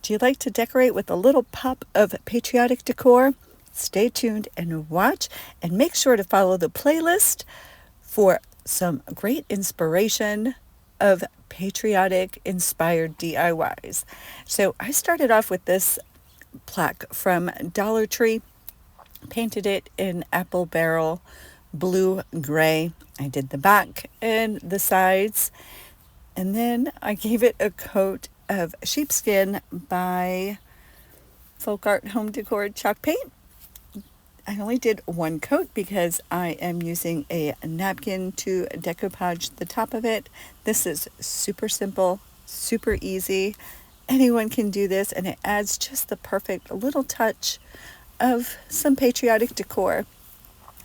Do you like to decorate with a little pop of patriotic decor? Stay tuned and watch, and make sure to follow the playlist for some great inspiration of patriotic inspired DIYs. So I started off with this plaque from Dollar Tree, painted it in apple barrel blue gray. I did the back and the sides, and then I gave it a coat of sheepskin by Folk Art Home Decor chalk paint. I only did one coat because I am using a napkin to decoupage the top of it. This is super simple, super easy. Anyone can do this, and it adds just the perfect little touch of some patriotic decor.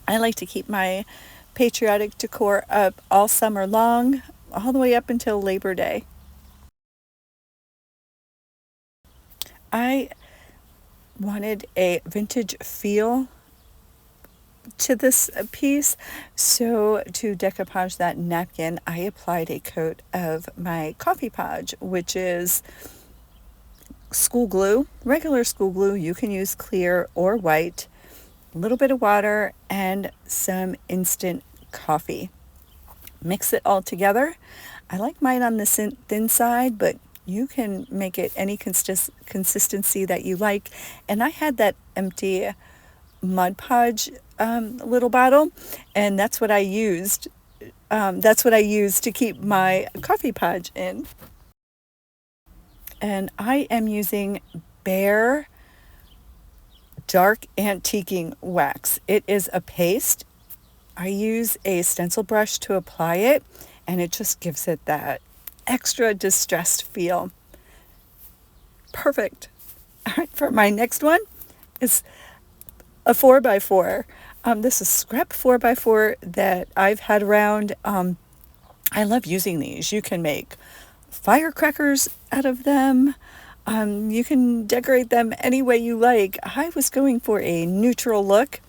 I like to keep my patriotic decor up all summer long, all the way up until Labor Day. I wanted a vintage feel to this piece, so to decoupage that napkin, I applied a coat of my coffee podge, which is school glue, regular school glue. You can use clear or white, a little bit of water, and some instant coffee. Mix it all together. I like mine on the thin side, but you can make it any consistency that you like. And I had that empty Mod Podge little bottle, and that's what I used. That's what I used to keep my coffee podge in. And I am using Bare Dark Antiquing Wax. It is a paste. I use a stencil brush to apply it, and it just gives it that extra distressed feel. Perfect. All right, for my next one is a 4x4. This is scrap 4x4 that I've had around. I love using these. You can make firecrackers out of them. You can decorate them any way you like. I was going for a neutral look,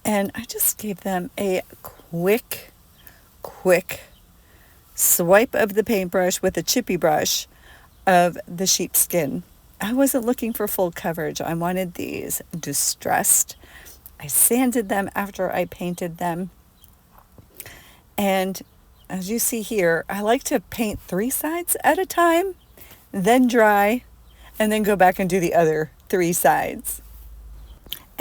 and I just gave them a quick swipe of the paintbrush with a chippy brush of the sheepskin. I wasn't looking for full coverage. I wanted these distressed. I sanded them after I painted them. And as you see here, I like to paint 3 sides at a time, then dry, and then go back and do the other 3 sides.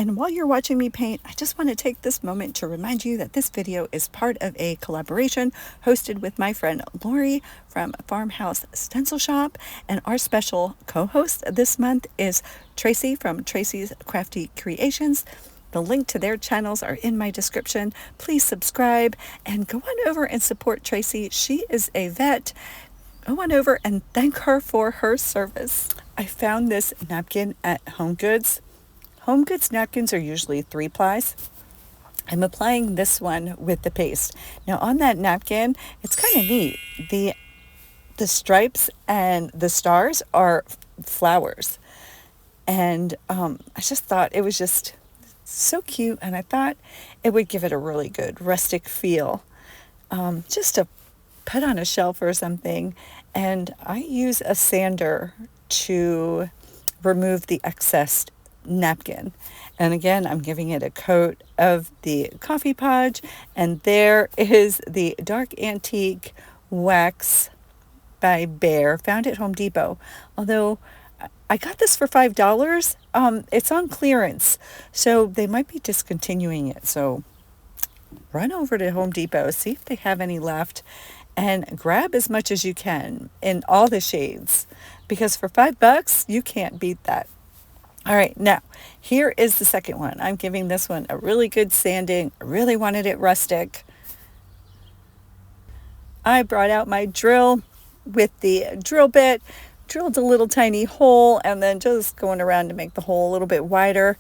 And while you're watching me paint, I just want to take this moment to remind you that this video is part of a collaboration hosted with my friend Lori from Farmhouse Stencil Shop. And our special co-host this month is Tracy from Tracy's Crafty Creations. The link to their channels are in my description. Please subscribe and go on over and support Tracy. She is a vet. Go on over and thank her for her service. I found this napkin at Home Goods. Home Goods napkins are usually 3-plies. I'm applying this one with the paste. Now on that napkin, it's kind of neat. The stripes and the stars are flowers. And I just thought it was just so cute, and I thought it would give it a really good rustic feel, just to put on a shelf or something. And I use a sander to remove the excess napkin. And again, I'm giving it a coat of the coffee podge, and there is the Dark Antique Wax by Bare, found at Home Depot. Although I got this for $5. It's on clearance, so they might be discontinuing it. So run over to Home Depot, see if they have any left, and grab as much as you can in all the shades, because for $5, you can't beat that. All right, now here is the second one. I'm giving this one a really good sanding. I really wanted it rustic. I brought out my drill with the drill bit, drilled a little tiny hole, and then just going around to make the hole a little bit wider.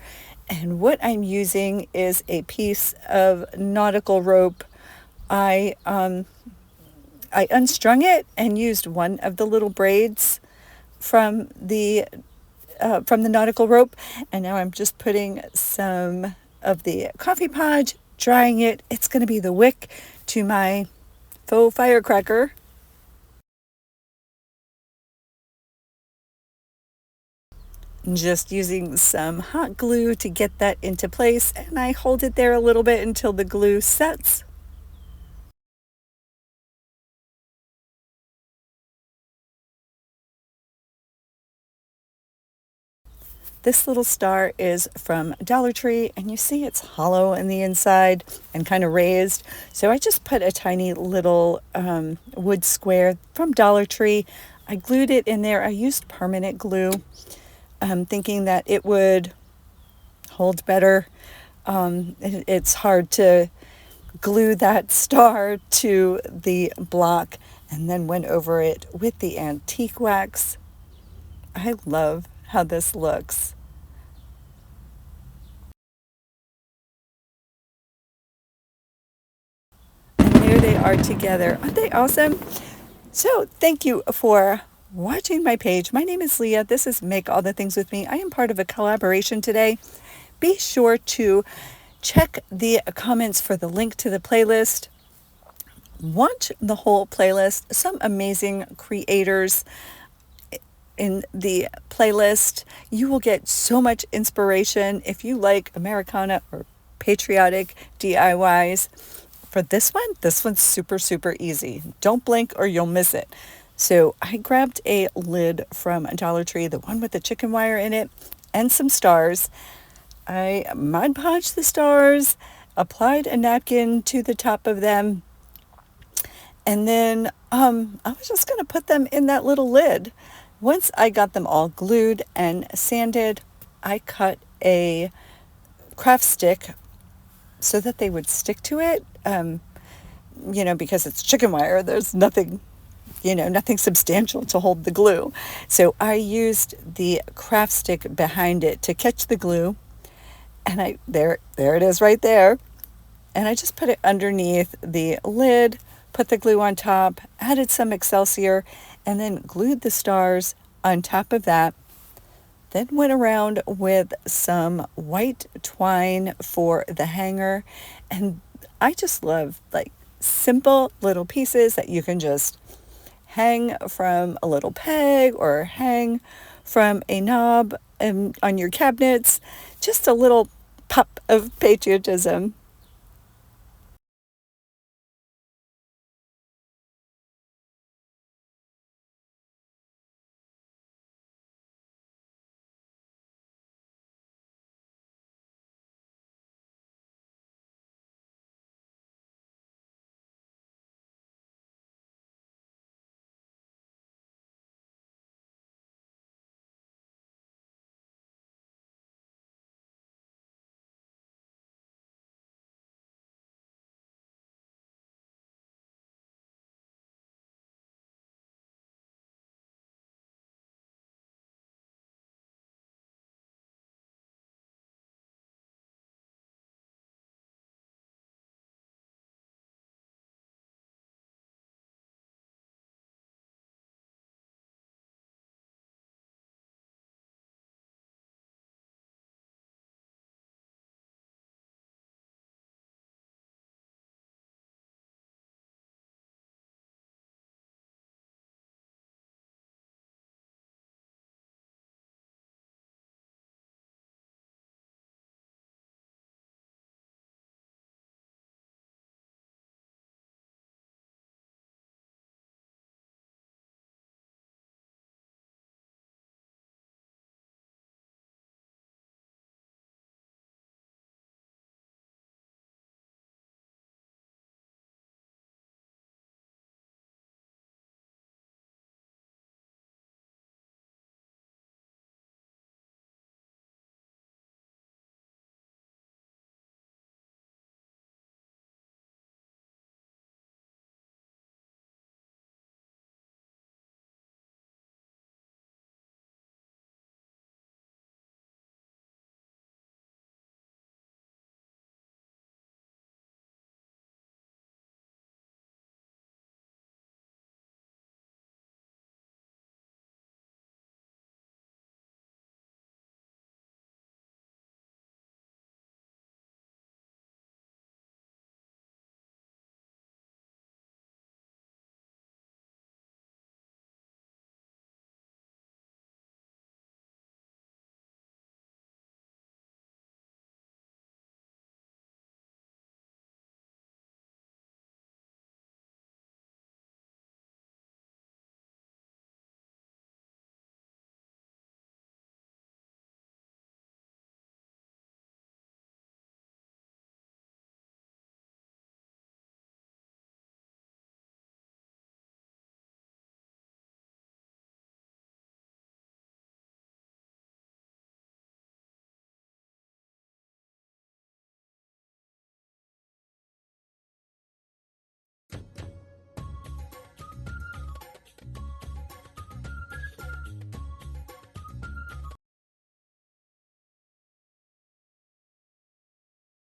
And what I'm using is a piece of nautical rope. I unstrung it and used one of the little braids from the nautical rope, and now I'm just putting some of the coffee podge, drying it. It's going to be the wick to my faux firecracker. Just using some hot glue to get that into place, and I hold it there a little bit until the glue sets. This little star is from Dollar Tree, and you see it's hollow in the inside and kind of raised. So I just put a tiny little wood square from Dollar Tree. I glued it in there. I used permanent glue, thinking that it would hold better. It's hard to glue that star to the block, and then went over it with the antique wax. I love how this looks. And there they are together. Aren't they awesome? So thank you for watching my page. My name is Leah. This is Make All the Things With Me. I am part of a collaboration today. Be sure to check the comments for the link to the playlist. Watch the whole playlist. Some amazing creators in the playlist. You will get so much inspiration if you like Americana or patriotic DIYs. For this one's super, super easy. Don't blink or you'll miss it. So I grabbed a lid from Dollar Tree, the one with the chicken wire in it, and some stars. I Mod Podged the stars, applied a napkin to the top of them, and then I was just going to put them in that little lid. Once I got them all glued and sanded, I cut a craft stick so that they would stick to it. Because it's chicken wire, there's nothing, nothing substantial to hold the glue. So I used the craft stick behind it to catch the glue, and there it is right there. And I just put it underneath the lid, put the glue on top, added some Excelsior, and then glued the stars on top of that. Then went around with some white twine for the hanger. And I just love like simple little pieces that you can just hang from a little peg or hang from a knob on your cabinets. Just a little pop of patriotism.